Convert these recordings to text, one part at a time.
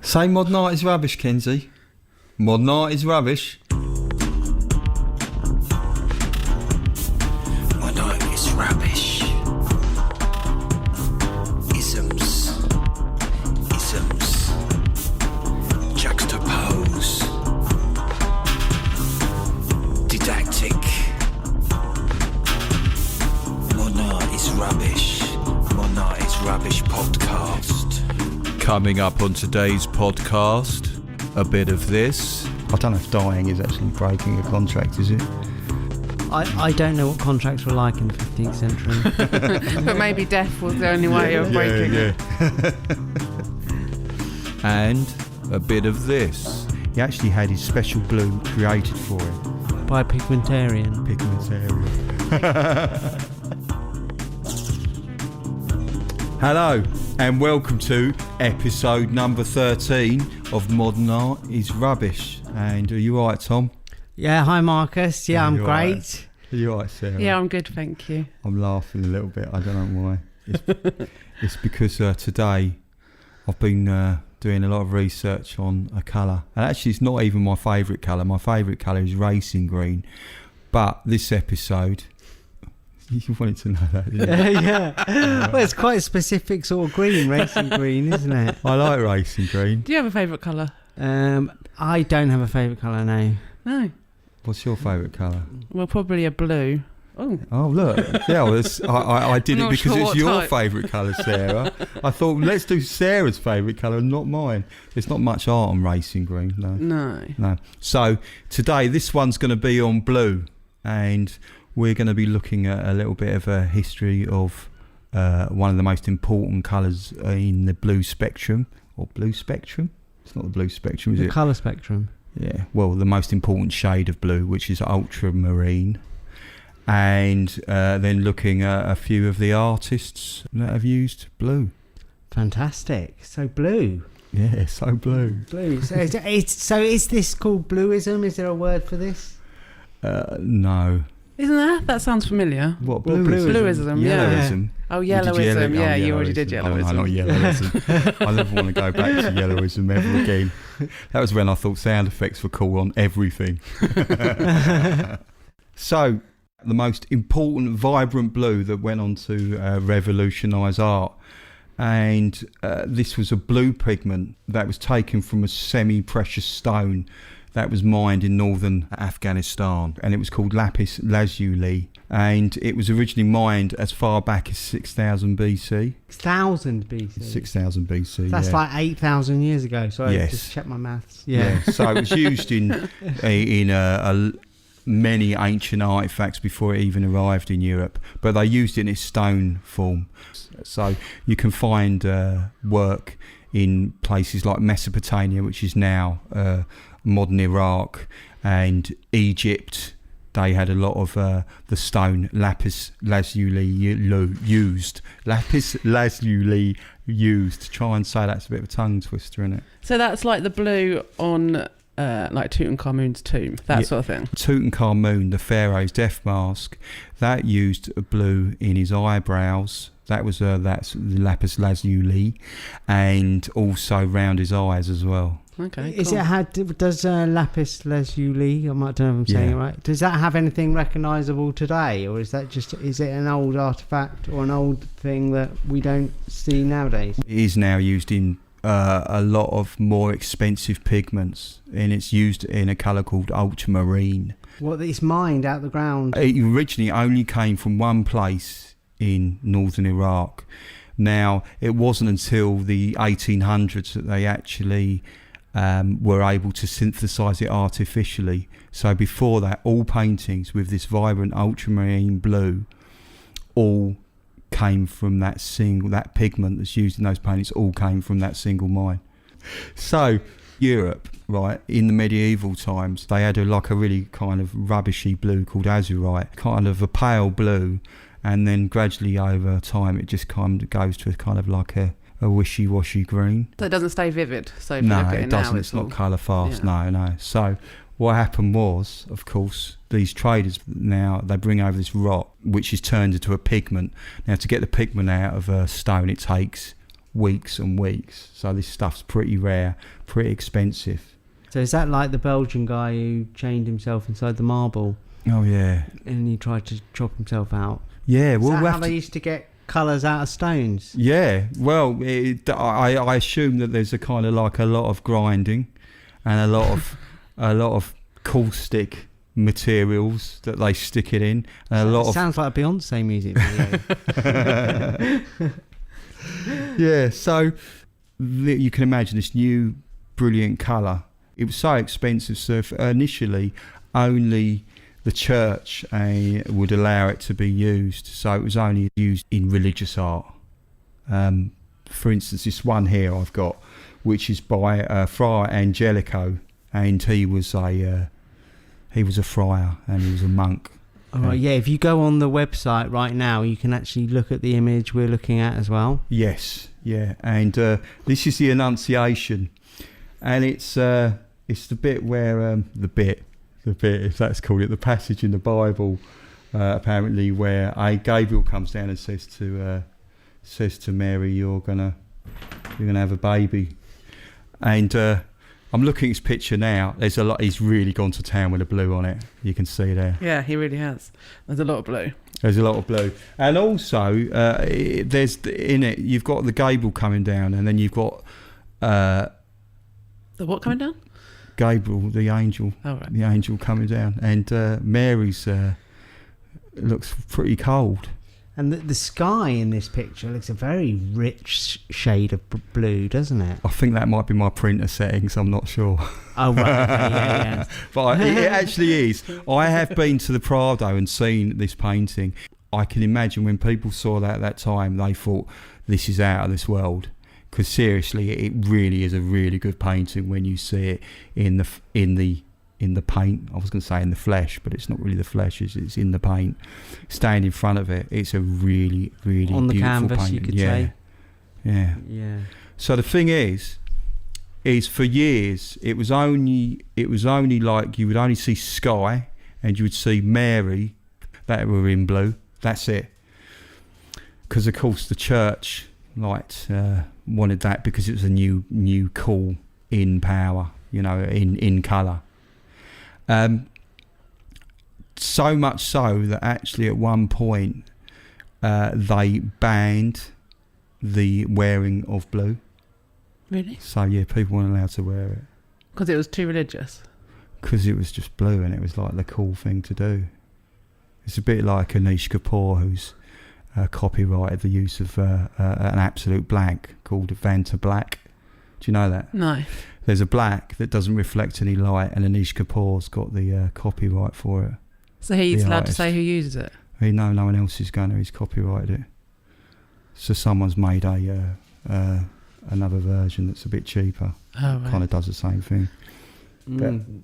Say modern art is rubbish, Kenzie. Modern art is rubbish. Modern art is rubbish. Isms. Juxtapose. Didactic. Modern art is rubbish. Modern art is rubbish podcast. Coming up on today's podcast, a bit of this. I don't know if dying is actually breaking a contract, is it? I don't know what contracts were like in the 15th century. But maybe death was the only way of breaking it. And a bit of this. He actually had his special blue created for him. By a pigmentarian. Hello, and welcome to episode number 13 of Modern Art is Rubbish. And are you alright, Tom? Yeah, hi Marcus. Yeah, I'm great. Right? Are you alright, Sarah? Yeah, I'm good, thank you. I'm laughing a little bit, I don't know why. It's because today I've been doing a lot of research on a colour. And actually it's not even my favourite colour. My favourite colour is racing green. But this episode... You wanted to know that, didn't you? Yeah. Well, it's quite a specific sort of green, racing green, isn't it? I like racing green. Do you have a favourite colour? I don't have a favourite colour, no. No. What's your favourite colour? Well, probably a blue. Oh, look. Yeah, well, I did it Not because sure it's what your type. favourite colour, Sarah. I thought, let's do Sarah's favourite colour and not mine. There's not much art on racing green, no. So, today, this one's going to be on blue. And we're going to be looking at a little bit of a history of one of the most important colours in the blue spectrum. Or blue spectrum? It's not the blue spectrum, is it? The colour spectrum. Yeah, well, the most important shade of blue, which is ultramarine. And then looking at a few of the artists that have used blue. Fantastic. So blue. Yeah, so blue. Blue. So is this called bluism? Is there a word for this? No. Isn't there? That sounds familiar. What, Well, bluism? Bluism, yeah. Yellowism. Oh, yellowism. Yeah, you already did Oh, yellowism. no, not yellowism. I never want to go back to yellowism ever again. That was when I thought sound effects were cool on everything. So, the most important vibrant blue that went on to revolutionise art. And this was a blue pigment that was taken from a semi-precious stone that was mined in northern Afghanistan, and it was called lapis lazuli, and it was originally mined as far back as 6000 BC. 6,000 BC. 6000 BC. That's yeah. like 8,000 years ago. So Yes. I just checked my maths. Yeah. So it was used in many ancient artifacts before it even arrived in Europe, but they used it in its stone form. So you can find work in places like Mesopotamia, which is now modern Iraq, and Egypt. They had a lot of the stone lapis lazuli used. Lapis lazuli used. Try and say that's a bit of a tongue twister, isn't it? So that's like the blue on like Tutankhamun's tomb, that sort of thing. Tutankhamun, the pharaoh's death mask, that used blue in his eyebrows. That was that's the lapis lazuli, and also round his eyes as well. Okay. Does lapis lazuli? I don't know if I'm saying it right. Does that have anything recognisable today, or is it an old artifact or an old thing that we don't see nowadays? It is now used in a lot of more expensive pigments, and it's used in a colour called ultramarine. What, it's mined out the ground? It originally only came from one place in northern Iraq. Now, it wasn't until the 1800s that they actually were able to synthesise it artificially. So before that, all paintings with this vibrant ultramarine blue all came from that pigment that's used in those paintings, all came from that single mine. So Europe, right, in the medieval times, they had a really kind of rubbishy blue called azurite, kind of a pale blue, and then gradually over time it just kind of goes to a kind of like a wishy-washy green. So it doesn't stay vivid. So if you No, look at it it doesn't. now, It's not all- colour fast. Yeah. No. So what happened was, of course, these traders now, they bring over this rock, which is turned into a pigment. Now, to get the pigment out of a stone, it takes weeks and weeks. So this stuff's pretty rare, pretty expensive. So is that like the Belgian guy who chained himself inside the marble Oh yeah, and he tried to chop himself out? yeah. Is Well, that we'll how have they to, used to get colours out of stones? yeah. Well, I assume that there's a kind of like a lot of grinding and a lot of caustic materials that they stick it in, and a lot of Sounds like a Beyonce music video. yeah. So you can imagine this new brilliant colour. It was so expensive, so initially only the church would allow it to be used. So it was only used in religious art. For instance, this one here I've got, which is by Friar Angelico, and he was a friar and he was a monk. All right, yeah. If you go on the website right now, you can actually look at the image we're looking at as well. Yes, yeah, and this is the Annunciation, and it's the bit where the bit, if that's called it, the passage in the Bible, apparently where Gabriel comes down and says to Mary, you're gonna have a baby, and I'm looking at his picture now. There's a lot. He's really gone to town with the blue on it. You can see there. Yeah, he really has. There's a lot of blue. There's a lot of blue, and also there's in it. You've got the Gabriel coming down, and then you've got The what coming down? Gabriel, the angel. Oh, right. The angel coming down, and Mary's looks pretty cold. And the sky in this picture looks a very rich shade of blue, doesn't it? I think that might be my printer settings. I'm not sure. Oh, right. Okay, yeah. But it actually is. I have been to the Prado and seen this painting. I can imagine when people saw that at that time, they thought this is out of this world. Because seriously, it really is a really good painting when you see it in the paint. I was going to say in the flesh, but it's not really the flesh. It's in the paint. Stand in front of it. It's a really, really On the beautiful canvas, painting. you could say. Yeah. Yeah. So the thing is for years it was only like you would only see sky and you would see Mary that were in blue. That's it. Because of course the church wanted that because it was a new call in power, in colour. So much so that actually at one point they banned the wearing of blue. Really? So yeah, people weren't allowed to wear it Because it was too religious. because it was just blue and it was like the cool thing to do. It's a bit like Anish Kapoor, who's copyrighted the use of an absolute black called Vanta Black. Do you know that? No. There's a black that doesn't reflect any light, and Anish Kapoor's got the copyright for it. So he's The allowed artist. to say who uses it? No one else is going to. He's copyrighted it. So someone's made another version that's a bit cheaper. Oh, right. Kind of does the same thing.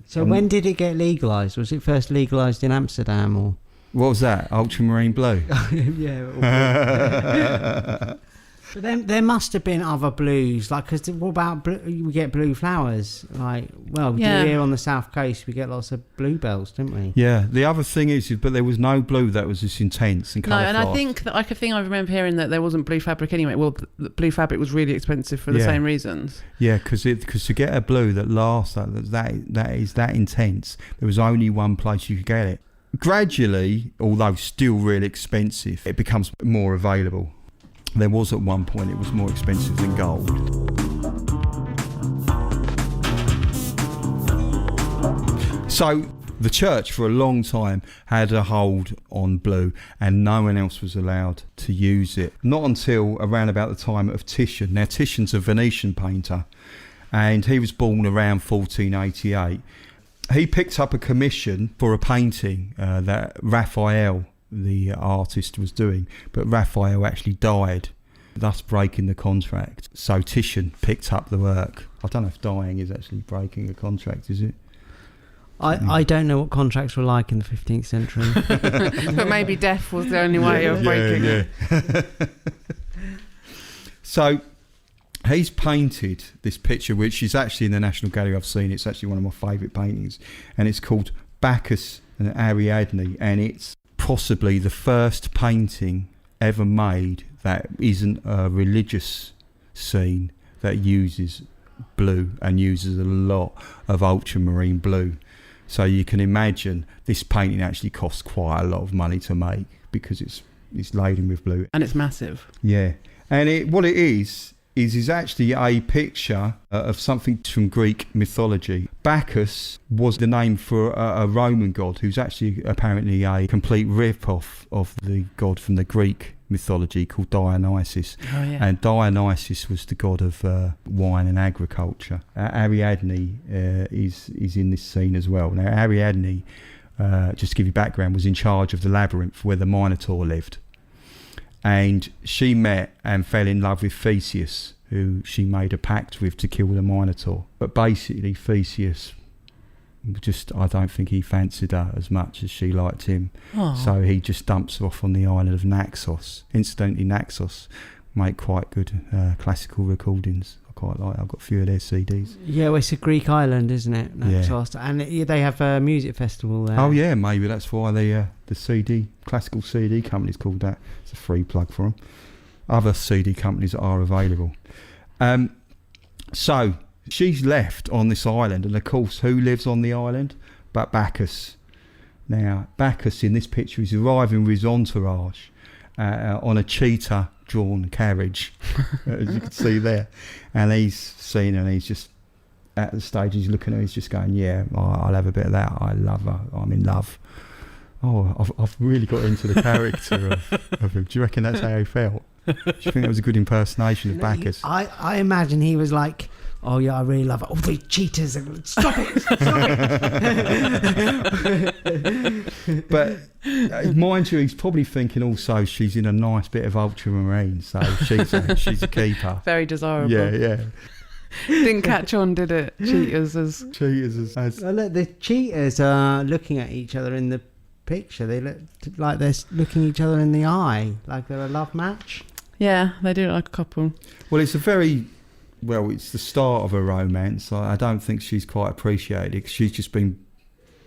So when did it get legalised? Was it first legalised in Amsterdam or? What was that? Ultramarine blue? Yeah. But then there must have been other blues, like, because what about we get blue flowers? Like, well, we do here on the south coast, we get lots of bluebells, don't we? Yeah. The other thing is, but there was no blue that was this intense and colourful. No, and I think that I remember hearing that there wasn't blue fabric anyway. Well, the blue fabric was really expensive for the same reasons. Yeah, because to get a blue that lasts that is that intense, there was only one place you could get it. Gradually, although still really expensive, it becomes more available. There was at one point it was more expensive than gold. So the church for a long time had a hold on blue and no one else was allowed to use it. Not until around about the time of Titian. Now Titian's a Venetian painter and he was born around 1488. He picked up a commission for a painting that Raphael, the artist, was doing, but Raphael actually died, thus breaking the contract. So Titian picked up the work. I don't know if dying is actually breaking a contract, is it? I don't know what contracts were like in the 15th century. But maybe death was the only way of breaking it. So he's painted this picture, which is actually in the National Gallery. I've seen it. It's actually one of my favourite paintings, and it's called Bacchus and Ariadne, and it's possibly the first painting ever made that isn't a religious scene that uses blue and uses a lot of ultramarine blue. So you can imagine this painting actually costs quite a lot of money to make because it's laden with blue. And it's massive. Yeah. And what it is actually a picture of something from Greek mythology. Bacchus was the name for a Roman god who's actually apparently a complete rip-off of the god from the Greek mythology called Dionysus. Oh, yeah. And Dionysus was the god of wine and agriculture. Ariadne is in this scene as well. Now, Ariadne, just to give you background, was in charge of the labyrinth where the Minotaur lived. And she met and fell in love with Theseus, who she made a pact with to kill the Minotaur. But basically, Theseus I don't think he fancied her as much as she liked him. Oh. So he just dumps her off on the island of Naxos. Incidentally, Naxos make quite good classical recordings. I quite like. I've got a few of their CDs. Yeah, well, it's a Greek island, isn't it? Naxos. Yeah. And they have a music festival there. Oh yeah, maybe that's why the CD classical CD company's called that. It's a free plug for them. Other CD companies are available. So she's left on this island, and of course, who lives on the island but Bacchus? Now, Bacchus in this picture is arriving with his entourage on a cheetah-drawn carriage, as you can see there. And he's seen her, and he's just at the stage, he's looking at her, he's just going, yeah, I'll have a bit of that. I love her. I'm in love. Oh, I've really got into the character of him. Do you reckon that's how he felt? Do you think that was a good impersonation of Bacchus? I imagine he was like, oh yeah, I really love it. Oh, the cheetahs! Stop it! Stop it! But mind you, he's probably thinking also she's in a nice bit of ultramarine, so she's a keeper. Very desirable. Yeah. Didn't catch on, did it? Cheetahs as. Well, look, the cheetahs are looking at each other in the picture. They look like they're looking each other in the eye, like they're a love match. Yeah, they do look like a couple. Well, it's the start of a romance. I don't think she's quite appreciated it, 'cause she's just been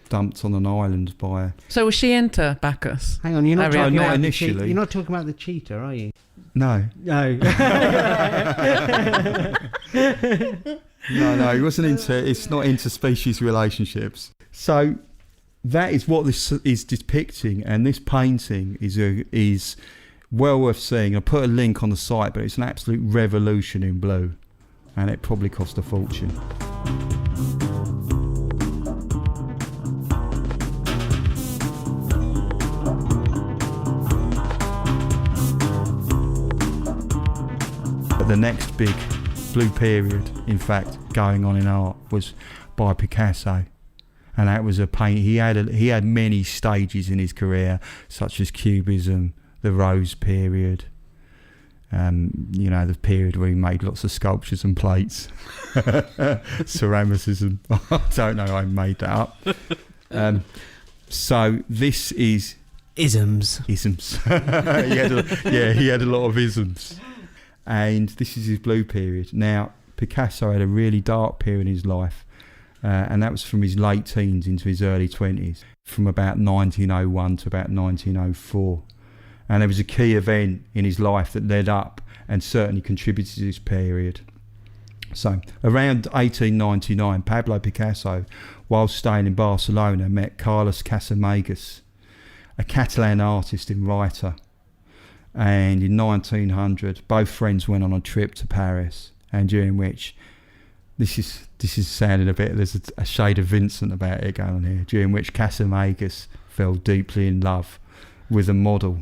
dumped on an island by... So was she into Bacchus? Hang on, you're not talking about initially. You're not talking about the cheetah, are you? No. No. No, he wasn't into... It's not interspecies relationships. So that is what this is depicting, and this painting is well worth seeing. I'll put a link on the site, but it's an absolute revolution in blue, and it probably cost a fortune. But the next big blue period, in fact, going on in art was by Picasso. And that was a paint. He had many stages in his career, such as Cubism, the Rose period, the period where he made lots of sculptures and plates, ceramicism. I don't know, I made that up. So this is isms. he had a lot of isms, and this is his blue period. Now, Picasso had a really dark period in his life. And that was from his late teens into his early 20s, from about 1901 to about 1904. And there was a key event in his life that led up and certainly contributed to this period. So, around 1899, Pablo Picasso, while staying in Barcelona, met Carlos Casamegas, a Catalan artist and writer. And in 1900, both friends went on a trip to Paris, and during which... This is sounding a bit, there's a shade of Vincent about it going on here, during which Casamegas fell deeply in love with a model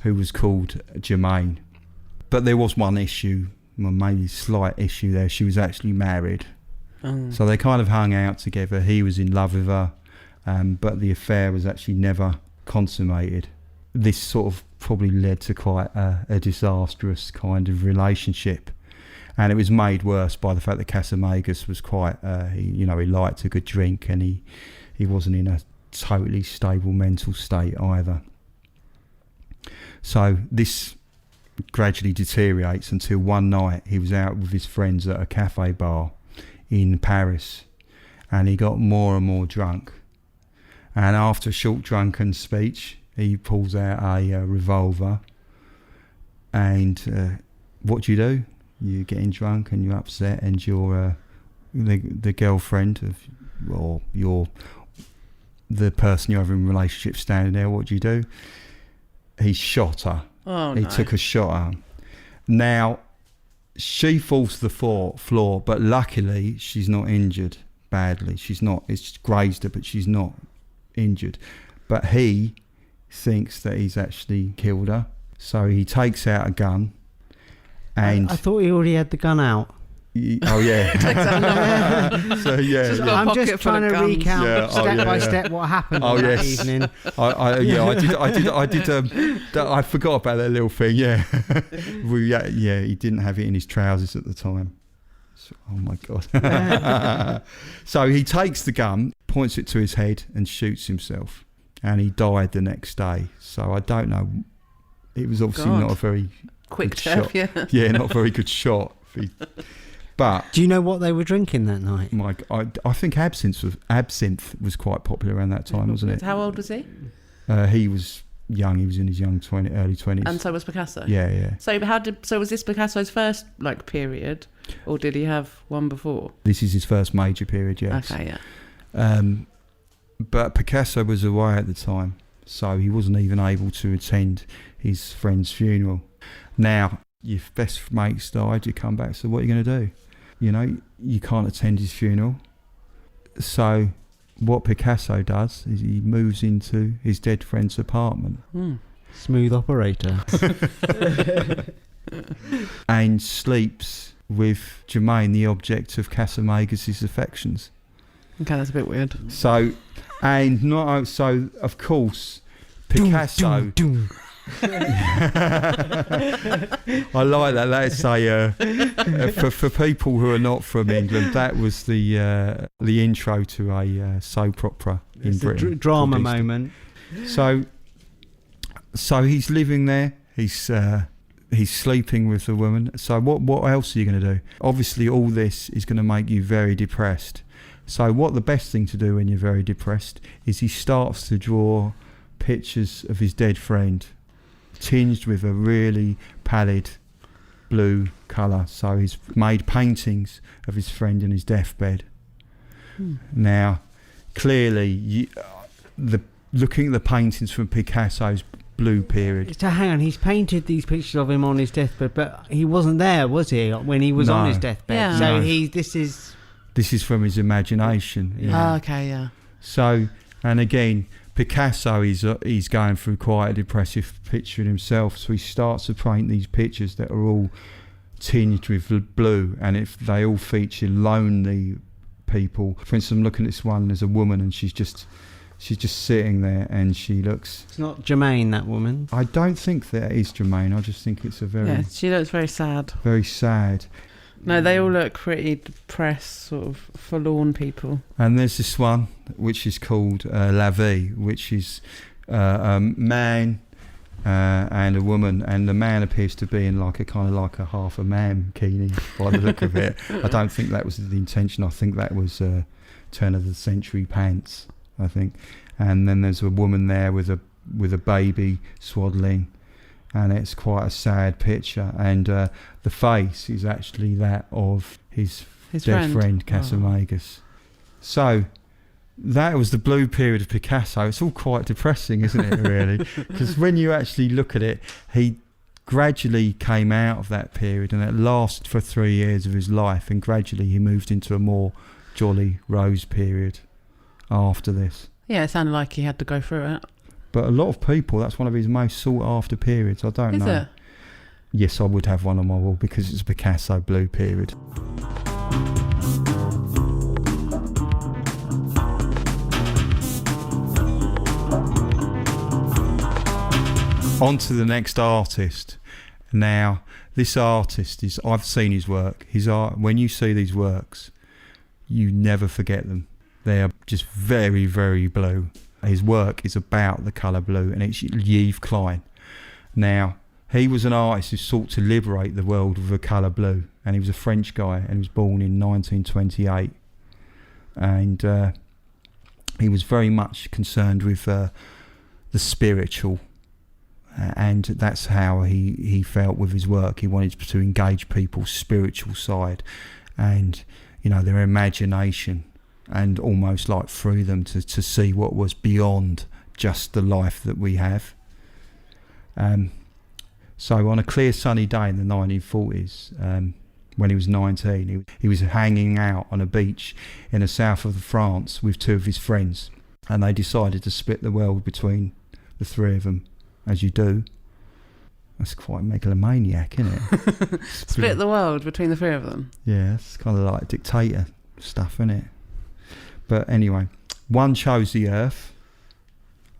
who was called Germaine. But there was one issue, well, maybe slight issue there. She was actually married. So they kind of hung out together. He was in love with her, but the affair was actually never consummated. This sort of probably led to quite a disastrous kind of relationship. And it was made worse by the fact that Casamegas was quite, he liked a good drink, and he wasn't in a totally stable mental state either. So this gradually deteriorates until one night he was out with his friends at a cafe bar in Paris, and he got more and more drunk. And after a short drunken speech, he pulls out a revolver, and what do? you're getting drunk and you're upset, and you're the girlfriend of, or the person you're having a relationship standing there, what do? He shot her. Oh, He no. took a shot at her. Now, she falls to the floor, but luckily she's not injured badly. It's grazed her, but she's not injured. But he thinks that he's actually killed her. So he takes out a gun. And I thought he already had the gun out. Oh yeah. I'm just trying to recount step by step what happened on that evening. I did. I forgot about that little thing. Yeah, he didn't have it in his trousers at the time. So, oh my god. So he takes the gun, points it to his head, and shoots himself, and he died the next day. So I don't know. It was obviously not a very quick shot. Yeah, not a very good shot. But do you know what they were drinking that night? I think absinthe was quite popular around that time, wasn't it? How old was he? He was young. He was in his early 20s. And so was Picasso. Yeah. So was this Picasso's first period, or did he have one before? This is his first major period. Yes. Okay. Yeah. But Picasso was away at the time, so he wasn't even able to attend his friend's funeral. Now, your best mate's died, you come back, so what are you going to do? You know, you can't attend his funeral. So what Picasso does is he moves into his dead friend's apartment. Smooth operator. And sleeps with Germaine, the object of Casamagas' affections. Okay, that's a bit weird. So, of course, Picasso... I like that. Let's say for people who are not from England, that was the intro to a soap opera in Britain. Drama moment. So he's living there. He's sleeping with the woman. So what else are you going to do? Obviously, all this is going to make you very depressed. So what the best thing to do when you're very depressed is he starts to draw pictures of his dead friend, tinged with a really pallid blue colour. So he's made paintings of his friend in his deathbed. Now, clearly, looking at the paintings from Picasso's blue period. So hang on, he's painted these pictures of him on his deathbed, but he wasn't there, was he, when he was on his deathbed? Yeah. So No. This is from his imagination. Yeah. Oh, okay, yeah. So, and again, Picasso he's going through quite a depressive picture in himself, so he starts to paint these pictures that are all tinged with blue, and if they all feature lonely people. For instance, I'm looking at this one, there's a woman, and she's just sitting there, and she looks... It's not Germaine, that woman. I don't think that is Germaine. I just think it's a very... Yeah, she looks very sad. Very sad. No, they all look pretty depressed, sort of forlorn people. And there's this one, which is called La Vie, which is a man and a woman, and the man appears to be in like a half a man bikini by the look of it. I don't think that was the intention. I think that was turn of the century pants, I think. And then there's a woman there with a baby swaddling, and it's quite a sad picture. And the face is actually that of his dead friend Casamagas. So that was the blue period of Picasso. It's all quite depressing, isn't it, really? Because when you actually look at it, he gradually came out of that period, and it lasted for 3 years of his life, and gradually he moved into a more jolly rose period after this. Yeah, it sounded like he had to go through it. But a lot of people, that's one of his most sought after periods. I don't know. Is it? Yes, I would have one on my wall because it's a Picasso blue period. On to the next artist. Now, this artist I've seen his work. His art, when you see these works, you never forget them. They are just very, very blue. His work is about the colour blue, and it's Yves Klein. Now, he was an artist who sought to liberate the world with the colour blue, and he was a French guy, and he was born in 1928. And he was very much concerned with the spiritual and that's how he felt with his work. He wanted to engage people's spiritual side and, you know, their imagination, and almost like through them to see what was beyond just the life that we have. So on a clear sunny day in the 1940s, when he was 19, he was hanging out on a beach in the south of France with two of his friends, and they decided to split the world between the three of them, as you do. That's quite megalomaniac, isn't it? Split the world between the three of them? Yeah, it's kind of like dictator stuff, isn't it? But anyway, one chose the earth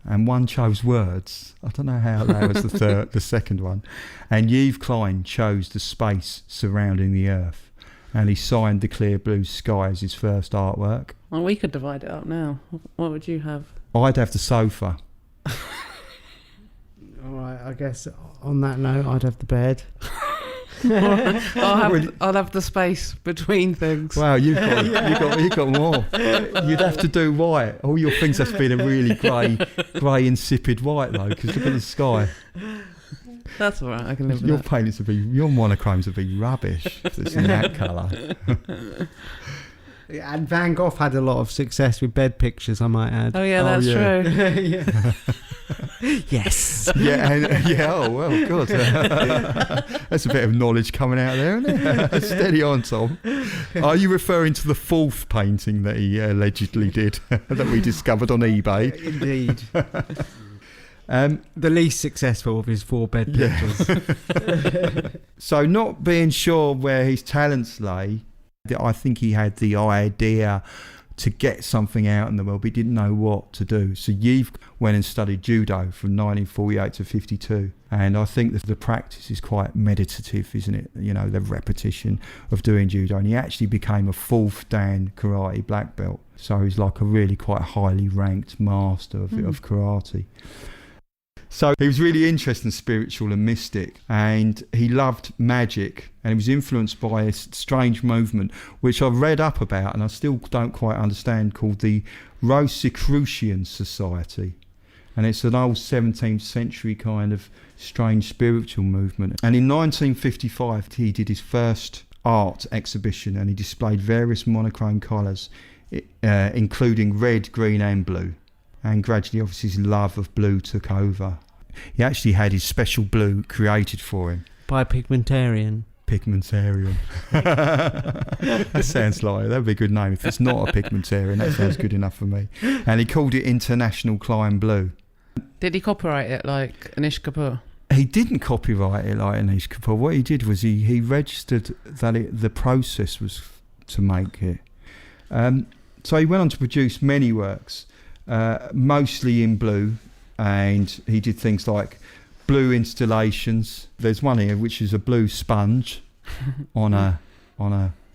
and one chose words. I don't know how that was the second one. And Yves Klein chose the space surrounding the earth, and he signed the clear blue sky as his first artwork. Well, we could divide it up now. What would you have? I'd have the sofa. All right, I guess on that note, I'd have the bed. I'll have the space between things. Wow, you've got more. You'd have to do white. All your things have to be in a really grey, insipid white though, because look at the sky. That's all right. I can live with Your that. paintings would be, your monochromes would be rubbish if it's in that colour. And Van Gogh had a lot of success with bed pictures, I might add. Oh yeah, that's true. Yeah. Yes. Oh well, good. That's a bit of knowledge coming out there, isn't it? Steady on, Tom. Are you referring to the fourth painting that he allegedly did that we discovered on eBay? Indeed. The least successful of his 4 bed pictures. So, not being sure where his talents lay, I think he had the idea to get something out in the world, but he didn't know what to do. So Yves went and studied judo from 1948 to 52, and I think that the practice is quite meditative, isn't it? You know, the repetition of doing judo, and he actually became a 4th Dan karate black belt. So he's like a really quite highly ranked master of karate. So he was really interested in spiritual and mystic, and he loved magic, and he was influenced by a strange movement which I've read up about and I still don't quite understand, called the Rosicrucian Society. And it's an old 17th century kind of strange spiritual movement. And in 1955 he did his first art exhibition, and he displayed various monochrome colours, including red, green and blue. And gradually, obviously, his love of blue took over. He actually had his special blue created for him. By a pigmentarian. Pigmentarian. That sounds like, that'd be a good name. If it's not a pigmentarian, that sounds good enough for me. And he called it International Klein Blue. Did he copyright it like Anish Kapoor? He didn't copyright it like Anish Kapoor. What he did was he registered that the process was to make it. So he went on to produce many works. Mostly in blue, and he did things like blue installations. There's one here which is a blue sponge on a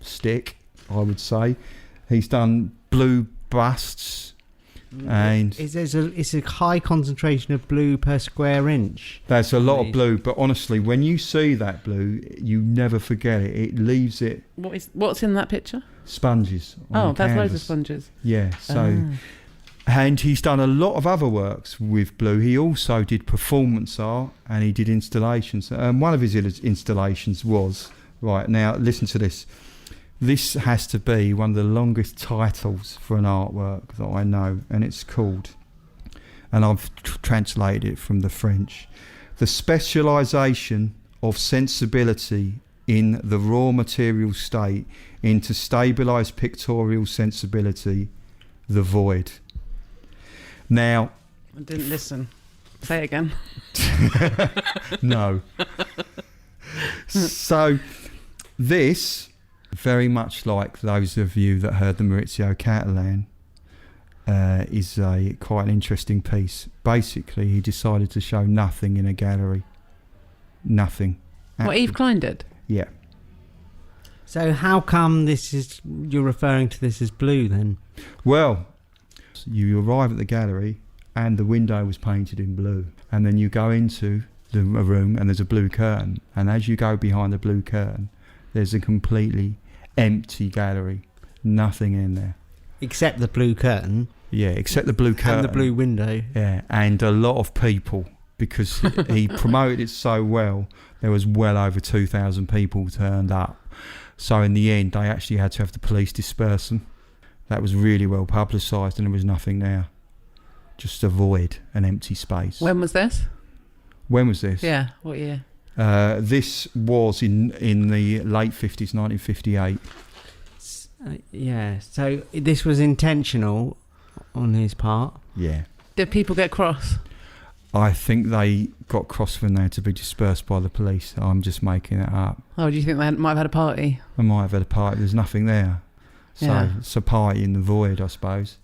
stick, I would say. He's done blue busts, and it's a high concentration of blue per square inch. There's a lot of blue, but honestly, when you see that blue, you never forget it. It leaves it. What's in that picture? Sponges. Oh, that's loads of sponges. Yeah, so. And he's done a lot of other works with blue. He also did performance art, and he did installations. One of his installations was, right, now listen to this. This has to be one of the longest titles for an artwork that I know, and it's called, and I've translated it from the French, The Specialisation of Sensibility in the Raw Material State into Stabilised Pictorial Sensibility, The Void. Now, I didn't listen. Say it again. No. So, this, very much like those of you that heard the Maurizio Catalan, is quite an interesting piece. Basically, he decided to show nothing in a gallery. Nothing. What Yves Klein did? Yeah. So how come you're referring to this as blue then? Well, you arrive at the gallery and the window was painted in blue, and then you go into a room and there's a blue curtain, and as you go behind the blue curtain there's a completely empty gallery, nothing in there except the blue curtain. Yeah, except the blue curtain and the blue window. Yeah, and a lot of people because he promoted it so well. There was well over 2,000 people turned up. So in the end, they actually had to have the police disperse them. That was really well publicised, and there was nothing there. Just a void, an empty space. When was this? When was this? Yeah, what year? This was in the late 50s, 1958. Yeah, so this was intentional on his part. Yeah. Did people get cross? I think they got cross when they had to be dispersed by the police. I'm just making it up. Oh, do you think they might have had a party? They might have had a party. There's nothing there. So Yeah. it's a party in the void, I suppose.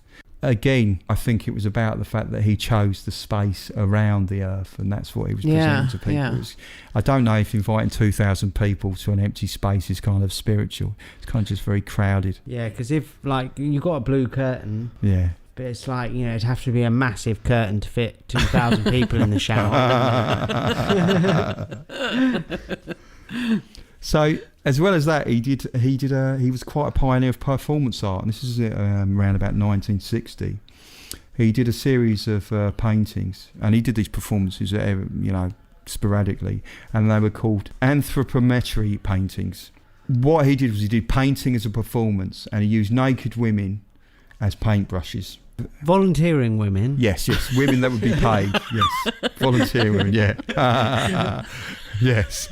Again, I think it was about the fact that he chose the space around the earth, and that's what he was presenting to people. Yeah. I don't know if inviting 2,000 people to an empty space is kind of spiritual. It's kind of just very crowded. Yeah, because if, like, you've got a blue curtain, Yeah. but it's like, you know, it'd have to be a massive curtain to fit 2,000 people in the shower. So, as well as that, he was quite a pioneer of performance art, and this is around about 1960. He did a series of paintings, and he did these performances, sporadically, and they were called anthropometry paintings. What he did was he did painting as a performance, and he used naked women as paintbrushes. Volunteering women. Yes, women that would be paid. Yes, volunteering women. Yeah. Yes.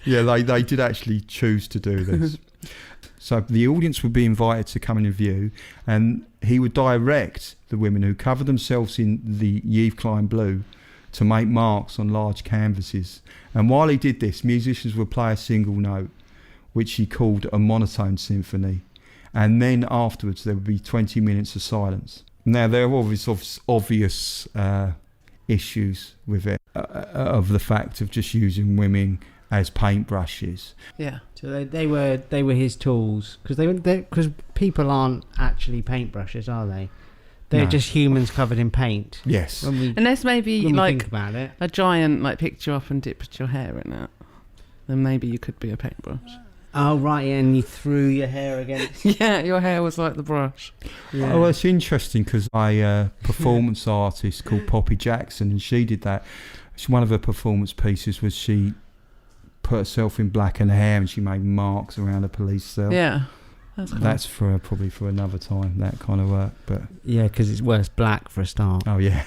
Yeah, they did actually choose to do this. So the audience would be invited to come in and view, and he would direct the women who covered themselves in the Yves Klein blue to make marks on large canvases. And while he did this, musicians would play a single note, which he called a monotone symphony. And then afterwards, there would be 20 minutes of silence. Now, there are obvious issues with it, of the fact of just using women as paintbrushes. Yeah. So they were his tools, because people aren't actually paintbrushes, are they? They're No. just humans covered in paint. Yes. Unless maybe When we like think about it. a giant like picked you up and dipped your hair in it, then maybe you could be a paintbrush. Oh right, yeah, and you threw your hair against. Yeah, your hair was like the brush. Yeah. Oh, well, it's interesting because a performance artist called Poppy Jackson, and she did that. One of her performance pieces was she put herself in black and hair, and she made marks around a police cell. Yeah, that's cool. That's probably for another time, that kind of work. But Yeah, because it's worse black for a start. oh yeah.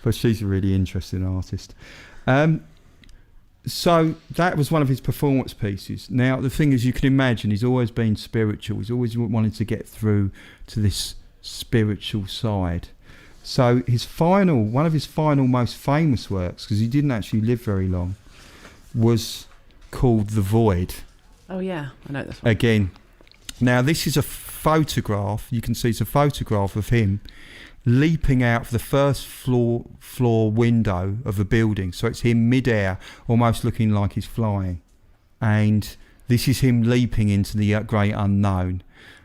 But she's a really interesting artist. So that was one of his performance pieces. Now the thing is, you can imagine he's always been spiritual. He's always wanted to get through to this spiritual side. So one of his final most famous works, because he didn't actually live very long, was called The Void. Oh yeah, I know this one. Again, now this is a photograph. You can see it's a photograph of him leaping out of the first floor window of a building. So it's him mid-air, almost looking like he's flying. And this is him leaping into the great unknown.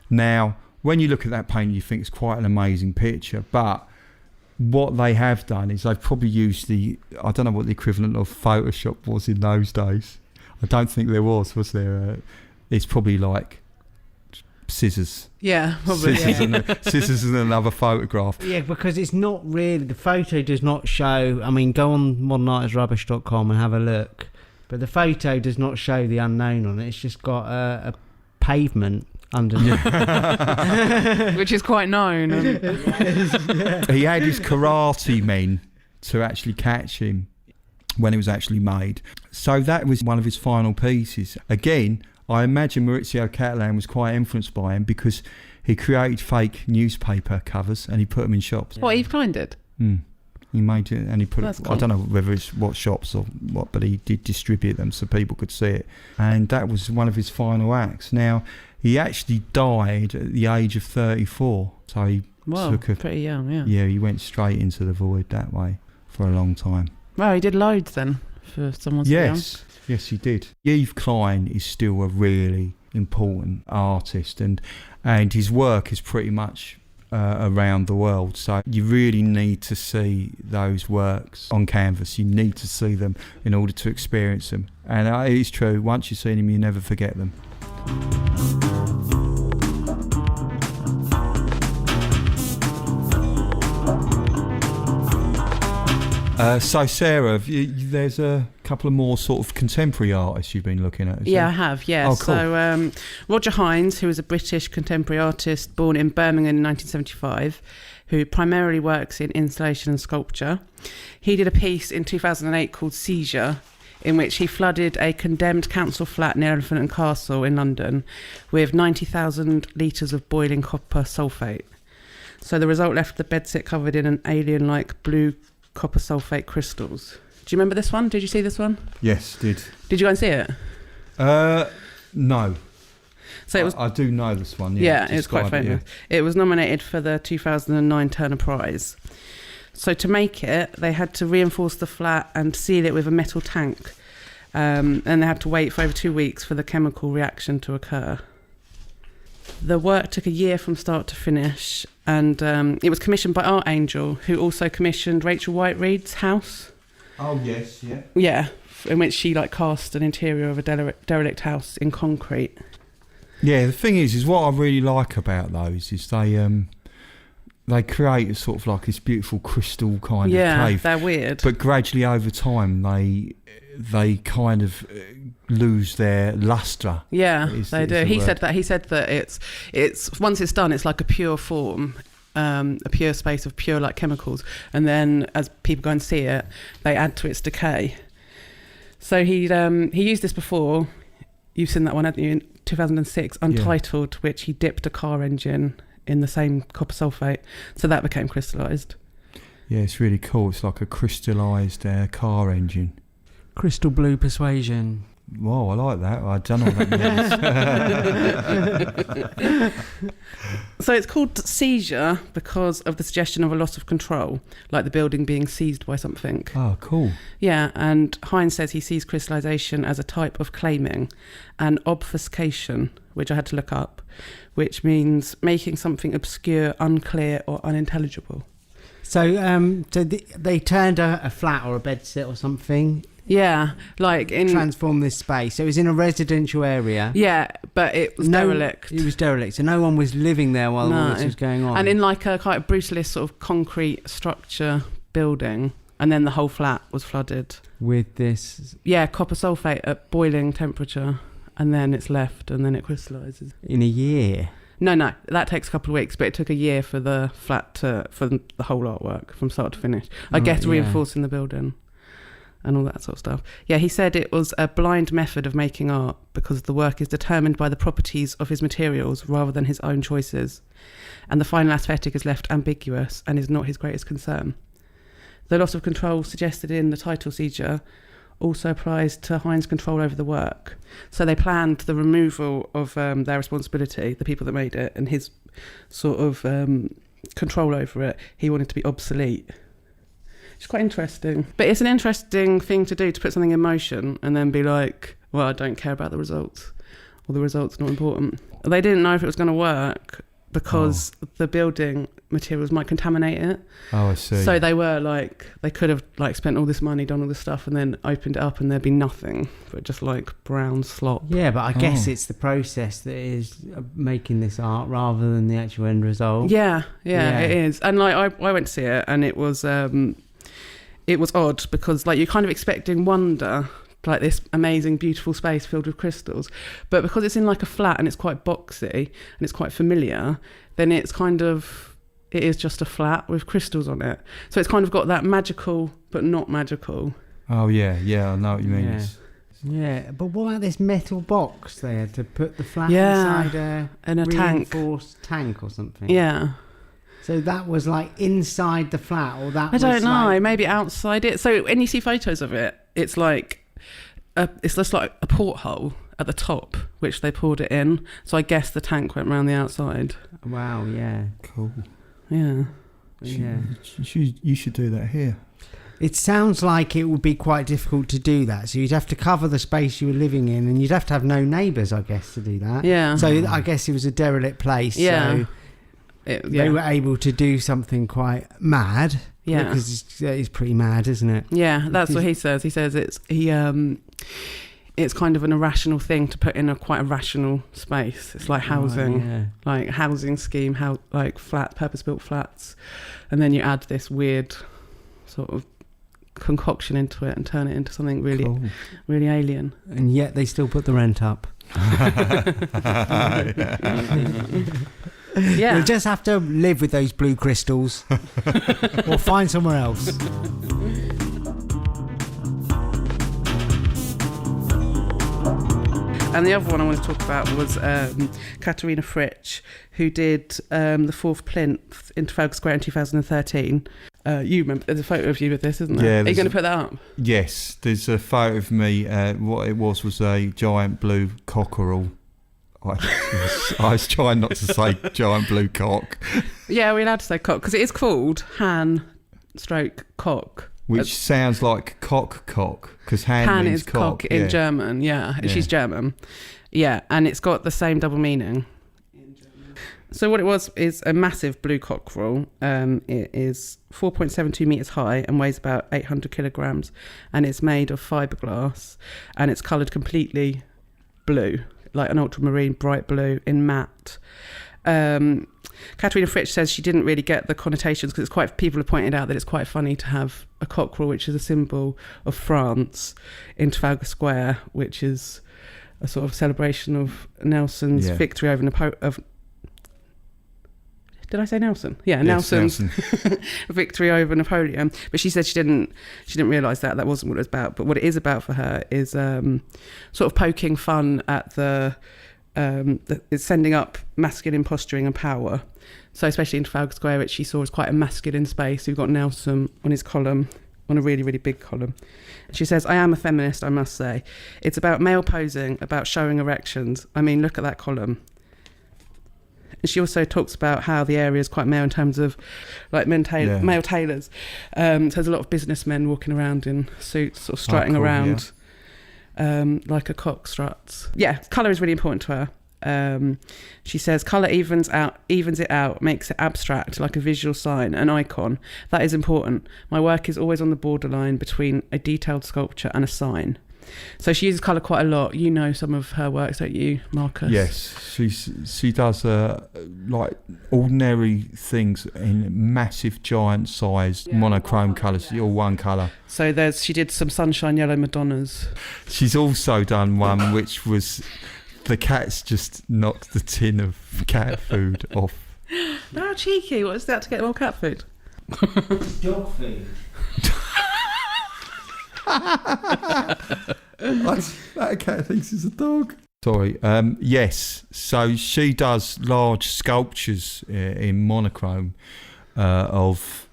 Now, when you look at that painting, you think it's quite an amazing picture, but what they have done is they've probably used I don't know what the equivalent of Photoshop was in those days. I don't think there was there? It's probably like scissors. Yeah, probably. Scissors and another photograph. Yeah, because it's not really, the photo does not show, I mean, go on modernartisrubbish.com and have a look, but the photo does not show the unknown on it. It's just got a pavement underneath. Which is quite known. He had his karate men to actually catch him when it was actually made. So that was one of his final pieces. Again, I imagine Maurizio Cattelan was quite influenced by him because he created fake newspaper covers and he put them in shops. What Yves Klein did? He made it and he put That's it, cool. I don't know whether it's what shops or what, but he did distribute them so people could see it. And that was one of his final acts. Now, he actually died at the age of 34. So he took pretty young, yeah. Yeah, he went straight into the void that way for a long time. Well, he did loads then for someone so young. Yes, he did. Yves Klein is still a really important artist, and his work is pretty much around the world. So you really need to see those works on canvas. You need to see them in order to experience them. And it is true, once you've seen them, you never forget them. So Sarah, there's a couple of more sort of contemporary artists you've been looking at. Yeah, I have. Yeah. Oh, cool. So Roger Hines, who was a British contemporary artist born in Birmingham in 1975, who primarily works in installation and sculpture. He did a piece in 2008 called Seizure, in which he flooded a condemned council flat near Elephant and Castle in London with 90,000 litres of boiling copper sulphate. So the result left the bedsit covered in an alien-like blue copper sulphate crystals. Do you remember this one? Did you see this one? Yes, did. Did you go and see it? No. So it was. I do know this one. Yeah, it was quite famous. It was nominated for the 2009 Turner Prize. So to make it, they had to reinforce the flat and seal it with a metal tank. And they had to wait for over 2 weeks for the chemical reaction to occur. The work took a year from start to finish, and it was commissioned by Art Angel, who also commissioned Rachel White-Read's house. Oh, yes, yeah. Yeah, in which she cast an interior of a derelict house in concrete. Yeah, the thing is what I really like about those is they create a sort of like this beautiful crystal kind of cave. Yeah, they're weird. But gradually over time, they kind of lose their lustre. Yeah, they do. He said that it's once it's done, it's like a pure form, a pure space of pure chemicals, and then as people go and see it, they add to its decay. So he used this before. You've seen that one, haven't you? In 2006, Untitled, which he dipped a car engine in the same copper sulphate, so that became crystallised. Yeah, it's really cool. It's like a crystallised car engine. Crystal blue persuasion. Wow, I like that. I don't know what that means. So it's called Seizure because of the suggestion of a loss of control, like the building being seized by something. Oh, cool. Yeah, and Hines says he sees crystallisation as a type of claiming, and obfuscation, which I had to look up, which means making something obscure, unclear or unintelligible. So they turned a flat or a bedsit or something. Yeah, transform this space. So it was in a residential area. Yeah, but it was derelict. It was derelict, so no one was living there while all this was going on. And in a quite brutalist sort of concrete structure building, and then the whole flat was flooded with this. Yeah, copper sulphate at boiling temperature, and then it's left, and then it crystallises in a year. No, that takes a couple of weeks, but it took a year for the flat for the whole artwork from start to finish. I guess reinforcing the building and all that sort of stuff. Yeah, he said it was a blind method of making art because the work is determined by the properties of his materials rather than his own choices, and the final aesthetic is left ambiguous and is not his greatest concern. The loss of control suggested in the title Seizure also applies to Hines' control over the work. So they planned the removal of their responsibility, the people that made it, and his sort of control over it. He wanted to be obsolete. It's quite interesting. But it's an interesting thing to do, to put something in motion and then be like, well, I don't care about the results, or the results not important. They didn't know if it was going to work because the building materials might contaminate it. Oh, I see. So they were they could have spent all this money, done all this stuff, and then opened it up and there'd be nothing but just brown slop. Yeah, but I guess it's the process that is making this art rather than the actual end result. Yeah, it is. And I went to see it, and it was odd because you're kind of expecting wonder, this amazing beautiful space filled with crystals, but because it's in a flat and it's quite boxy and it's quite familiar, then it is just a flat with crystals on it, so it's kind of got that magical but not magical. Oh yeah, I know what you mean. Yeah, but what about this metal box they had to put the flat inside a reinforced tank or something? Yeah. So that was inside the flat, or that I don't know, maybe outside it. So when you see photos of it, it's it's just like a porthole at the top, which they poured it in. So I guess the tank went around the outside. Wow, yeah. Cool. Yeah. You should do that here. It sounds like it would be quite difficult to do that. So you'd have to cover the space you were living in, and you'd have to have no neighbours, I guess, to do that. Yeah. So I guess it was a derelict place. Yeah. So they were able to do something quite mad. Yeah. Because it's pretty mad, isn't it? Yeah, that's what he says. He says it's kind of an irrational thing to put in a quite a rational space. It's like housing, housing scheme, purpose-built flats, and then you add this weird sort of concoction into it and turn it into something really, Cool. really alien. And yet they still put the rent up. Yeah. You'll just have to live with those blue crystals or find somewhere else. And the other one I want to talk about was Katharina Fritsch, who did the fourth plinth in Trafalgar Square in 2013. You remember, there's a photo of you with this, isn't there? Yeah, Are you going to put that up? Yes, there's a photo of me. What it was a giant blue cockerel. I was trying not to say giant blue cock. Yeah, we're allowed to say cock, because it is called Han/cock. Which sounds like cock, because Han means is cock in German, yeah. She's German. Yeah, and it's got the same double meaning. So what it was is a massive blue cockerel. It is 4.72 metres high and weighs about 800 kilograms, and it's made of fiberglass, and it's coloured completely blue, like an ultramarine bright blue in matte. Katharina Fritsch says she didn't really get the connotations, because people have pointed out that it's quite funny to have a cockerel, which is a symbol of France, in Trafalgar Square, which is a sort of celebration of Nelson's victory over Did I say Nelson? Yeah, yes, Nelson's victory over Napoleon. But she said she didn't realise that wasn't what it was about. But what it is about for her is sort of poking fun at it's sending up masculine posturing and power. So especially in Trafalgar Square, which she saw as quite a masculine space. We've got Nelson on his column, on a really, really big column. She says, I am a feminist, I must say. It's about male posing, about showing erections. I mean, look at that column. And she also talks about how the area is quite male in terms of like male tailors. So there's a lot of businessmen walking around in suits or strutting around like a cock struts. Yeah, colour is really important to her. She says colour evens it out, makes it abstract, like a visual sign, an icon. That is important. My work is always on the borderline between a detailed sculpture and a sign. So she uses colour quite a lot. You know some of her works, don't you, Marcus? Yes, she does like ordinary things in massive, giant size, monochrome colours, all one colour. So she did some sunshine yellow Madonnas. She's also done one which was the cats just knocked the tin of cat food off. How cheeky! What is that to get more cat food? Dog food. That cat thinks it's a dog. Sorry. Yes. So she does large sculptures in monochrome of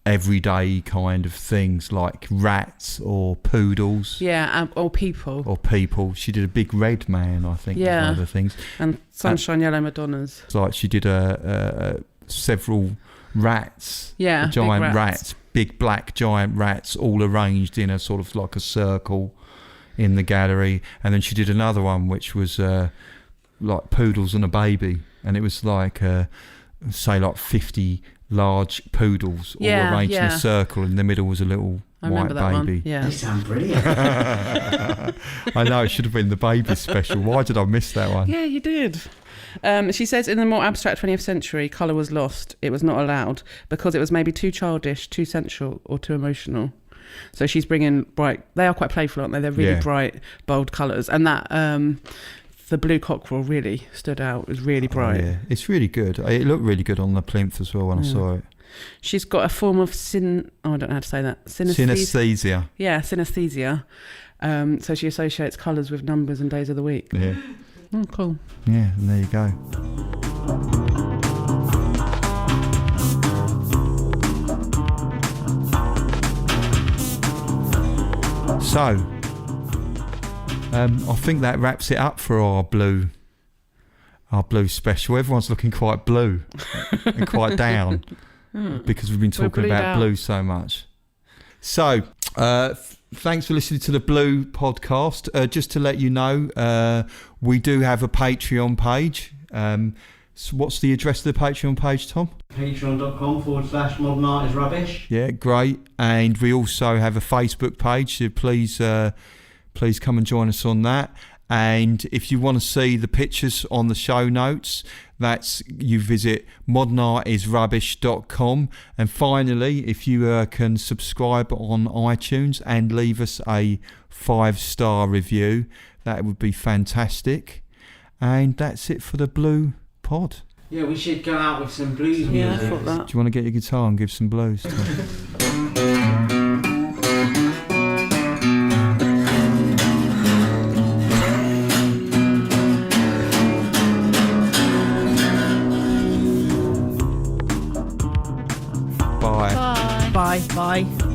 everyday kind of things like rats or poodles. Yeah, or people. She did a big red man, I think. Yeah. One of the things. And sunshine yellow Madonnas. It's like she did several rats. Yeah. Giant rats. Big black giant rats all arranged in a sort of like a circle in the gallery. And then she did another one which was like poodles and a baby, and it was like say like 50 large poodles all arranged in a circle. In the middle was a little white baby. One. Yeah, they sound brilliant. I know, it should have been the baby special. Why did I miss that one? Yeah, you did. She says in the more abstract 20th century, colour was lost. It was not allowed because it was maybe too childish, too sensual, or too emotional. So she's bringing bright. They are quite playful, aren't they? They're really bright, bold colours, and that the blue cockerel really stood out. It was really bright. Yeah, it's really good. It looked really good on the plinth as well when I saw it. She's got a form of I don't know how to say that. Synesthesia. Yeah, synesthesia. So she associates colours with numbers and days of the week. Yeah. Oh, cool. Yeah, and there you go. So, I think that wraps it up for our blue special. Everyone's looking quite blue and quite down because we've been talking about blue so much. So, thanks for listening to the Blue podcast. Just to let you know, we do have a Patreon page. So what's the address of the Patreon page, Tom? Patreon.com/Modern Art is Rubbish. Yeah, great. And we also have a Facebook page, so please come and join us on that. And if you want to see the pictures on the show notes, you visit modernartisrubbish.com. And finally, if you can subscribe on iTunes and leave us a 5-star review, that would be fantastic. And that's it for the Blue Pod. Yeah, we should go out with some blues music. Yeah, I thought that. Do you want to get your guitar and give some blues? Bye. Bye. Bye.